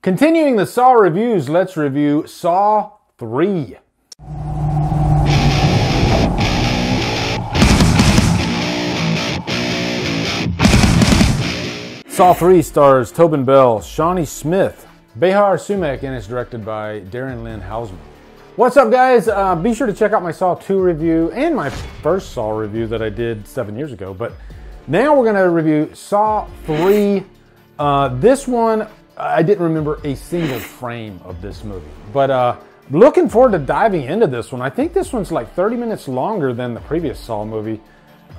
Continuing the Saw reviews, let's review Saw 3. Saw 3 stars Tobin Bell, Shawnee Smith, Behar Sumek, and is directed by Darren Lynn Hausman. What's up, guys? Be sure to check out my Saw 2 review and my first Saw review that I did 7 years ago. But now we're going to review Saw 3. This one, I didn't remember a single frame of this movie. But looking forward to diving into this one. I think this one's like 30 minutes longer than the previous Saw movie.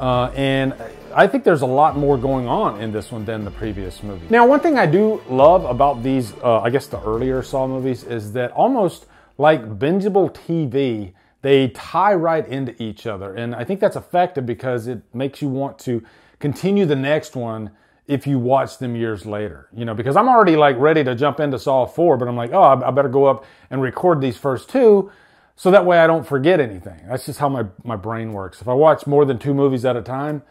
And I think there's a lot more going on in this one than the previous movie. Now, one thing I do love about these, I guess the earlier Saw movies, is that almost like bingeable TV, they tie right into each other. And I think that's effective because it makes you want to continue the next one if you watch them years later. You know, because I'm already like ready to jump into Saw 4, but I'm like, oh, I better go up and record these first two, so that way I don't forget anything. That's just how my brain works. If I watch more than 2 movies at a time,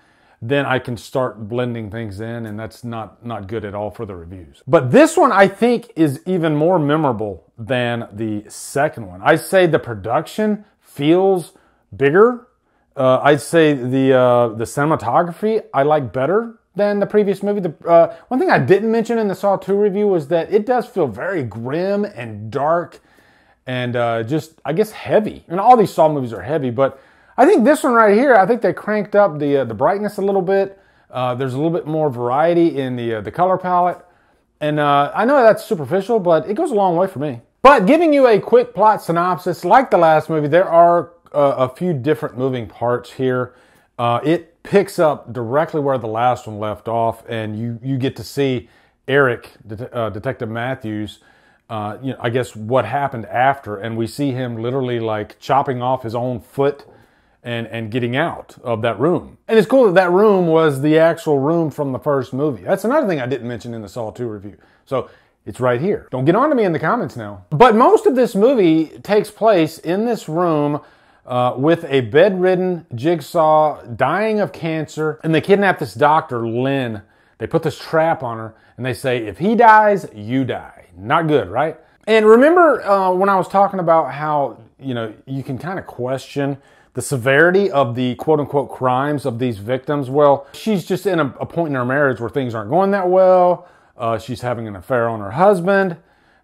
then I can start blending things in, and that's not good at all for the reviews. But this one, I think, is even more memorable than the second one. I'd say the production feels bigger. I'd say the cinematography I like better than the previous movie. One thing I didn't mention in the Saw 2 review was that it does feel very grim and dark and just, I guess, heavy. And all these Saw movies are heavy, but I think this one right here, I think they cranked up the brightness a little bit. There's a little bit more variety in the color palette. And I know that's superficial, but it goes a long way for me. But giving you a quick plot synopsis, like the last movie, there are a few different moving parts here. It picks up directly where the last one left off, and you get to see Eric, Detective Matthews, I guess what happened after, and we see him literally like chopping off his own foot and getting out of that room. And it's cool that that room was the actual room from the first movie. That's another thing I didn't mention in the Saw 2 review. So it's right here. Don't get on to me in the comments now. But most of this movie takes place in this room with a bedridden Jigsaw dying of cancer, and they kidnap this doctor, Lynn. They put this trap on her, and they say, if he dies, you die. Not good, right? And remember when I was talking about how, you know, you can kind of question the severity of the quote-unquote crimes of these victims? Well, she's just in a point in her marriage where things aren't going that well. She's having an affair on her husband.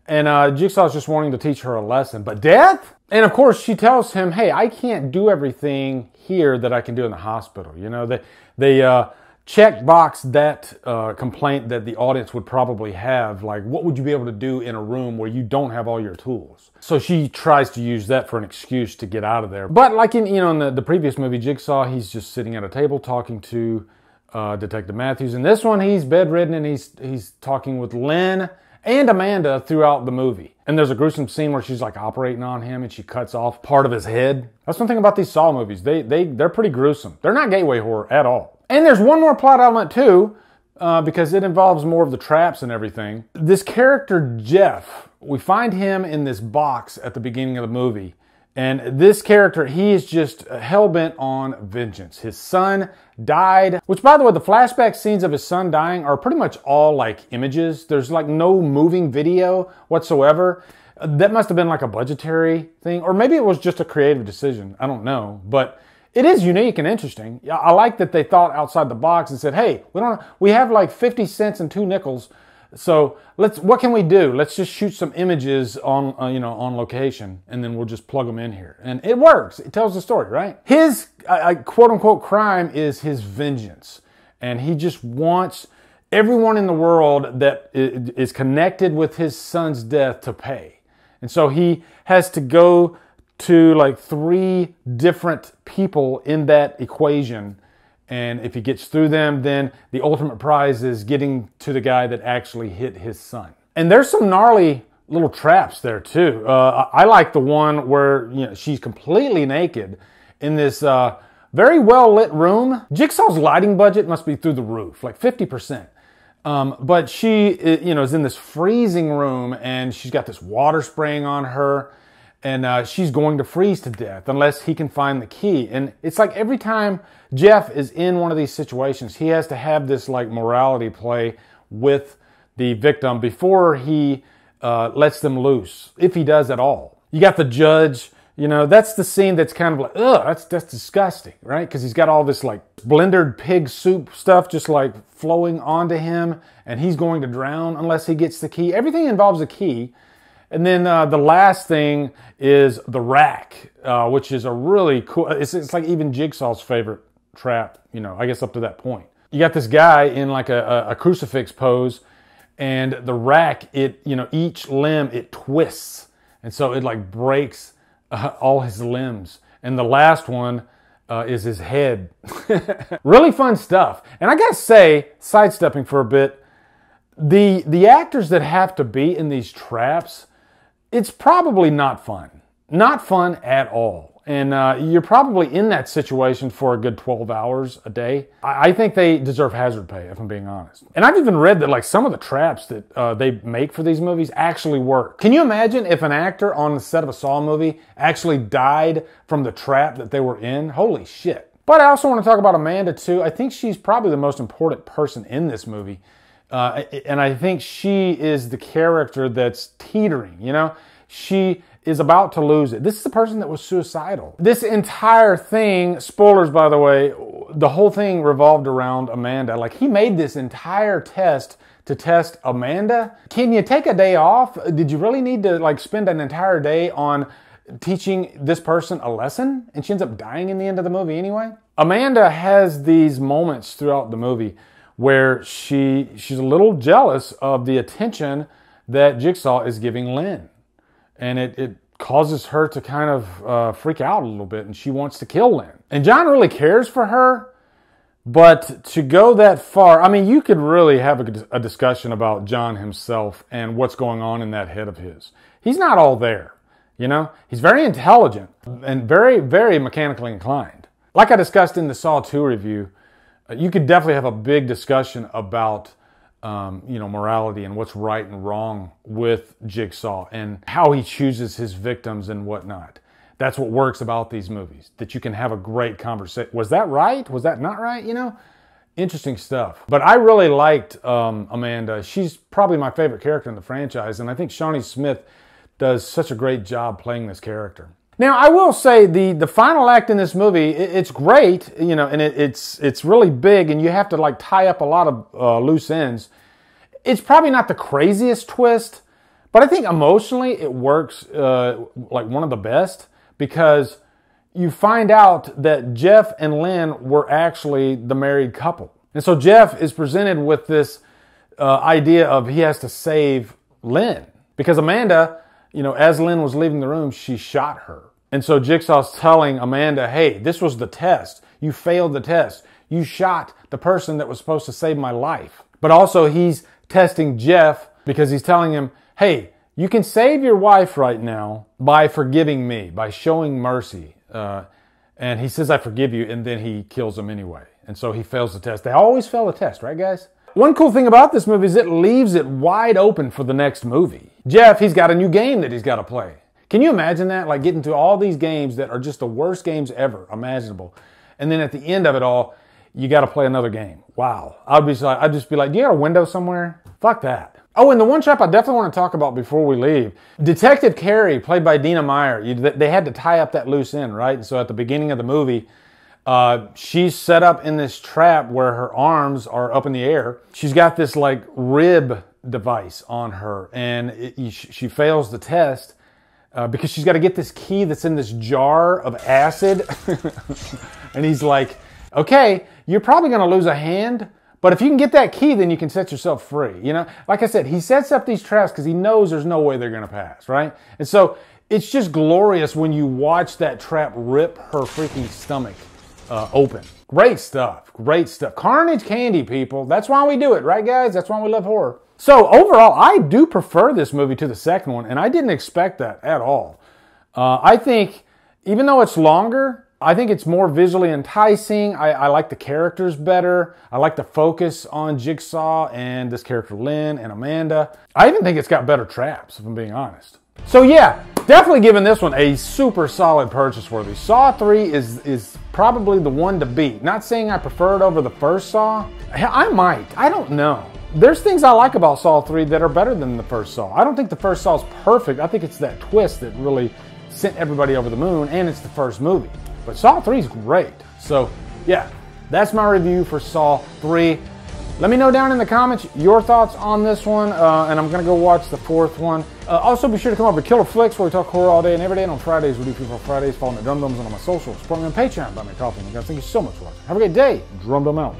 And Jigsaw's just wanting to teach her a lesson. But death? And of course, she tells him, hey, I can't do everything here that I can do in the hospital. You know, they check box that complaint that the audience would probably have. Like, what would you be able to do in a room where you don't have all your tools? So she tries to use that for an excuse to get out of there. But like in the previous movie, Jigsaw, he's just sitting at a table talking to Detective Matthews. In this one, he's bedridden and he's talking with Lynn and Amanda throughout the movie. And there's a gruesome scene where she's like operating on him and she cuts off part of his head. That's one thing about these Saw movies. They're pretty gruesome. They're not gateway horror at all. And there's one more plot element too, because it involves more of the traps and everything. This character, Jeff, we find him in this box at the beginning of the movie. And this character, he is just hell-bent on vengeance. His son died, which, by the way, the flashback scenes of his son dying are pretty much all like images. There's like no moving video whatsoever. That must have been like a budgetary thing, or maybe it was just a creative decision. I don't know, but it is unique and interesting. I like that they thought outside the box and said, hey, we have like 50 cents and 2 nickels. So what can we do? Let's just shoot some images on, on location, and then we'll just plug them in here. And it works. It tells the story, right? His quote unquote crime is his vengeance. And he just wants everyone in the world that is connected with his son's death to pay. And so he has to go to like 3 different people in that equation. And if he gets through them, then the ultimate prize is getting to the guy that actually hit his son. And there's some gnarly little traps there too. I like the one where she's completely naked in this very well lit room. Jigsaw's lighting budget must be through the roof, like 50%. But she, is in this freezing room, and she's got this water spraying on her. And she's going to freeze to death unless he can find the key. And it's like every time Jeff is in one of these situations, he has to have this like morality play with the victim before he lets them loose, if he does at all. You got the judge, you know, that's the scene that's kind of like, ugh, that's disgusting, right? Because he's got all this like blendered pig soup stuff just like flowing onto him, and he's going to drown unless he gets the key. Everything involves a key. And then the last thing is the rack, which is a really cool, it's like even Jigsaw's favorite trap, you know, I guess up to that point. You got this guy in like a crucifix pose, and the rack, it, you know, each limb, it twists. And so it like breaks all his limbs. And the last one is his head. Really fun stuff. And I gotta say, sidestepping for a bit, the actors that have to be in these traps, it's probably not fun. Not fun at all. And you're probably in that situation for a good 12 hours a day. I think they deserve hazard pay, if I'm being honest. And I've even read that like some of the traps that they make for these movies actually work. Can you imagine if an actor on the set of a Saw movie actually died from the trap that they were in? Holy shit. But I also want to talk about Amanda too. I think she's probably the most important person in this movie. And I think she is the character that's teetering, you know? She is about to lose it. This is the person that was suicidal. This entire thing, spoilers by the way, the whole thing revolved around Amanda. Like, he made this entire test to test Amanda. Can you take a day off? Did you really need to like spend an entire day on teaching this person a lesson? And she ends up dying in the end of the movie anyway. Amanda has these moments throughout the movie where she's a little jealous of the attention that Jigsaw is giving Lynn. And it causes her to kind of freak out a little bit, and she wants to kill Lynn. And John really cares for her, but to go that far, I mean, you could really have a discussion about John himself and what's going on in that head of his. He's not all there, you know? He's very intelligent and very, very mechanically inclined. Like I discussed in the Saw 2 review, you could definitely have a big discussion about you know, morality and what's right and wrong with Jigsaw and how he chooses his victims and whatnot. That's what works about these movies, that you can have a great conversation. Was that right? Was that not right? You know, interesting stuff. But I really liked Amanda. She's probably my favorite character in the franchise, and I think Shawnee Smith does such a great job playing this character. Now, I will say the final act in this movie, it's great, you know, and it's really big, and you have to like tie up a lot of loose ends. It's probably not the craziest twist, but I think emotionally it works like one of the best, because you find out that Jeff and Lynn were actually the married couple. And so Jeff is presented with this idea of he has to save Lynn, because Amanda, you know, as Lynn was leaving the room, she shot her. And so Jigsaw's telling Amanda, hey, this was the test. You failed the test. You shot the person that was supposed to save my life. But also he's testing Jeff because he's telling him, hey, you can save your wife right now by forgiving me, by showing mercy. And he says, I forgive you, and then he kills him anyway. And so he fails the test. They always fail the test, right, guys? One cool thing about this movie is it leaves it wide open for the next movie. Jeff, he's got a new game that he's got to play. Can you imagine that? Like getting to all these games that are just the worst games ever imaginable. And then at the end of it all, you got to play another game. Wow. I'd just be like, do you got a window somewhere? Fuck that. Oh, and the one trap I definitely want to talk about before we leave. Detective Carey, played by Dina Meyer. They had to tie up that loose end, right? And so at the beginning of the movie, she's set up in this trap where her arms are up in the air. She's got this like rib device on her, and she fails the test. Because she's got to get this key that's in this jar of acid. And he's like, okay, you're probably going to lose a hand, but if you can get that key, then you can set yourself free. You know, like I said, he sets up these traps because he knows there's no way they're going to pass, right? And so it's just glorious when you watch that trap rip her freaking stomach open. Great stuff. Great stuff. Carnage candy, people. That's why we do it, right, guys? That's why we love horror. So overall, I do prefer this movie to the second one, and I didn't expect that at all. I think, even though it's longer, I think it's more visually enticing. I like the characters better. I like the focus on Jigsaw and this character Lynn and Amanda. I even think it's got better traps, if I'm being honest. So yeah, definitely giving this one a super solid purchase worthy. Saw 3 is probably the one to beat. Not saying I prefer it over the first Saw. I might. I don't know. there's things I like about Saw 3 that are better than the first Saw. I don't think the first Saw is perfect. I think it's that twist that really sent everybody over the moon, and it's the first movie. But Saw 3 is great. So, yeah, that's my review for Saw 3. Let me know down in the comments your thoughts on this one, and I'm going to go watch the fourth one. Also, be sure to come over to Killer Flicks, where we talk horror all day and every day. And on Fridays, we do Free for Fridays. Follow me at Drumdums and on my socials. Support me on Patreon, buy me coffee. And guys, thank you so much for watching. Have a great day. Drumdum out.